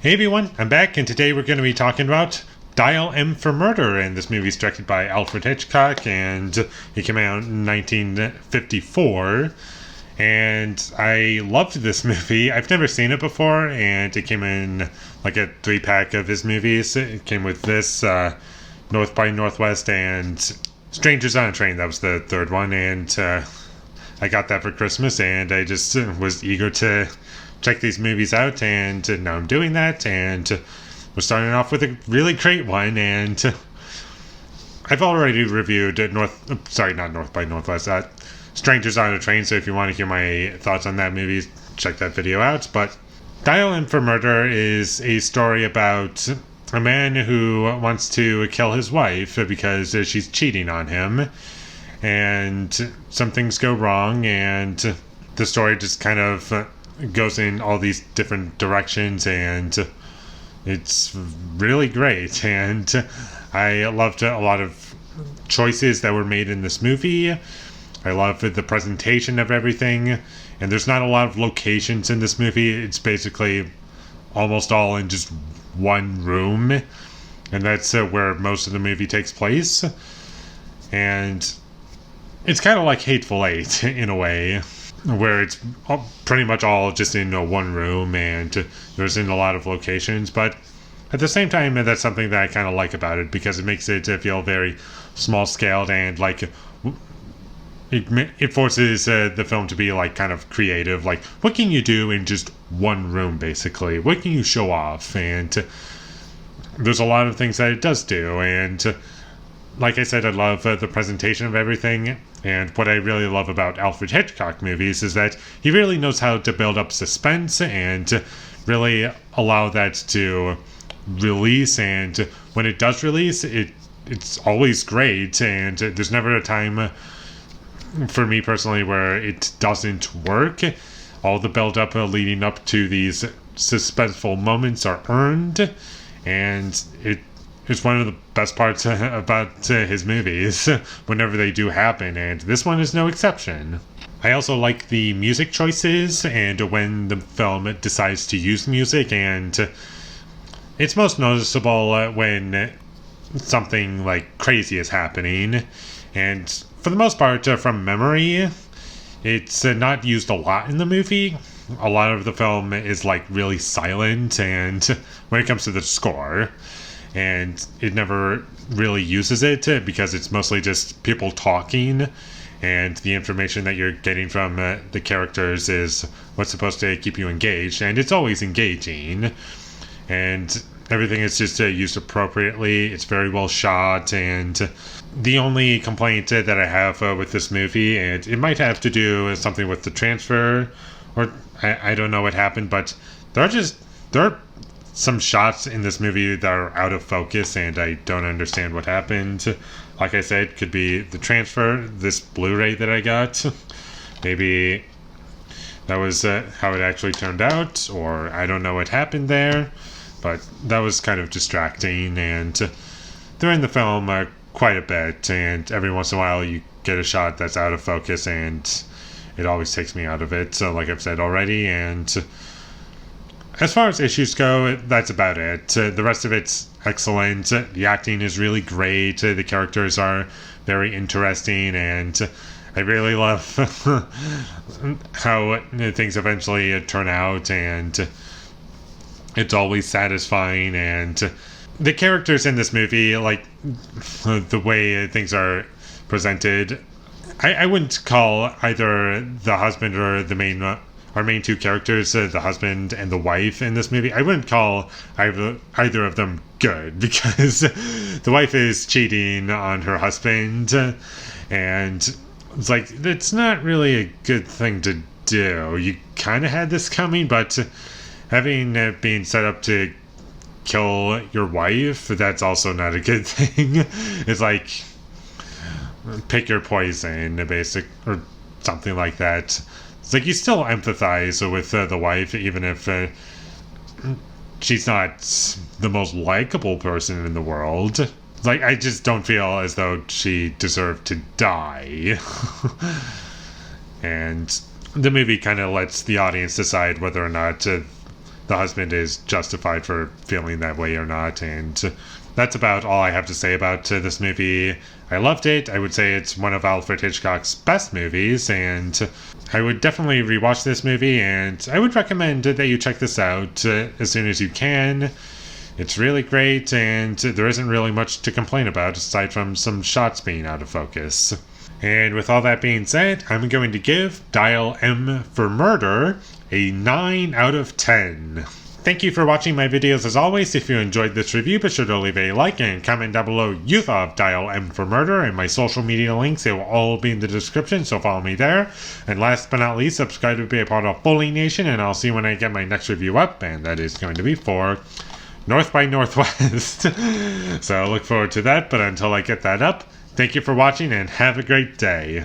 Hey everyone, I'm back, and today we're going to be talking about Dial M for Murder, and this movie is directed by Alfred Hitchcock, and it came out in 1954, and I loved this movie. I've never seen it before, and it came in like a 3-pack of his movies. It came with this, North by Northwest, and Strangers on a Train. That was the third one, and I got that for Christmas, and I just was eager to check these movies out, and now I'm doing that, and we're starting off with a really great one, and I've already reviewed not North by Northwest, Strangers on a Train, so if you want to hear my thoughts on that movie, check that video out. But Dial M for Murder is a story about a man who wants to kill his wife because she's cheating on him, and some things go wrong, and the story just kind of goes in all these different directions, and it's really great. And I loved a lot of choices that were made in this movie. I love the presentation of everything, and there's not a lot of locations in this movie. It's basically almost all in just one room, and that's where most of the movie takes place. And it's kind of like Hateful Eight in a way, where it's pretty much all just in one room, and there isn't a lot of locations. But at the same time, that's something that I kind of like about it, because it makes it feel very small scaled, and like it forces the film to be like kind of creative. Like, what can you do in just one room, basically? What can you show off? And there's a lot of things that it does do, and like I said, I love the presentation of everything. And what I really love about Alfred Hitchcock movies is that he really knows how to build up suspense and really allow that to release. And when it does release, it's always great. And there's never a time for me personally where it doesn't work. All the build up leading up to these suspenseful moments are earned, and it's one of the best parts about his movies whenever they do happen, and this one is no exception. I also like the music choices and when the film decides to use music, and it's most noticeable when something like crazy is happening. And for the most part, from memory, it's not used a lot in the movie. A lot of the film is like really silent, and when it comes to the score, and it never really uses it because it's mostly just people talking, and the information that you're getting from the characters is what's supposed to keep you engaged, and it's always engaging, and everything is just used appropriately. It's very well shot, and the only complaint that I have with this movie, and it might have to do with something with the transfer, or I don't know what happened, but there are some shots in this movie that are out of focus, and I don't understand what happened. Like I said, could be the transfer, this Blu-ray that I got. Maybe that was how it actually turned out, or I don't know what happened there. But that was kind of distracting, and they're in the film quite a bit, and every once in a while you get a shot that's out of focus, and it always takes me out of it. So like I've said already, and as far as issues go, that's about it. The rest of it's excellent. The acting is really great. The characters are very interesting, and I really love how things eventually turn out, and it's always satisfying. And the characters in this movie, like the way things are presented, I wouldn't call either the husband or our main two characters, the husband and the wife in this movie, I wouldn't call either of them good, because the wife is cheating on her husband, and it's like, it's not really a good thing to do. You kind of had this coming, but having it being set up to kill your wife, that's also not a good thing. It's like, pick your poison, or something like that. It's like, you still empathize with the wife, even if she's not the most likable person in the world. It's like, I just don't feel as though she deserved to die. And the movie kind of lets the audience decide whether or not the husband is justified for feeling that way or not. And that's about all I have to say about this movie. I loved it. I would say it's one of Alfred Hitchcock's best movies, and I would definitely rewatch this movie, and I would recommend that you check this out as soon as you can. It's really great, and there isn't really much to complain about aside from some shots being out of focus. And with all that being said, I'm going to give Dial M for Murder a 9 out of 10. Thank you for watching my videos as always. If you enjoyed this review, be sure to leave a like and comment down below you thought of Dial M for Murder, and my social media links, they will all be in the description, so follow me there. And last but not least, subscribe to be a part of Foley Nation, and I'll see you when I get my next review up, and that is going to be for North by Northwest. So I look forward to that, but until I get that up, thank you for watching and have a great day.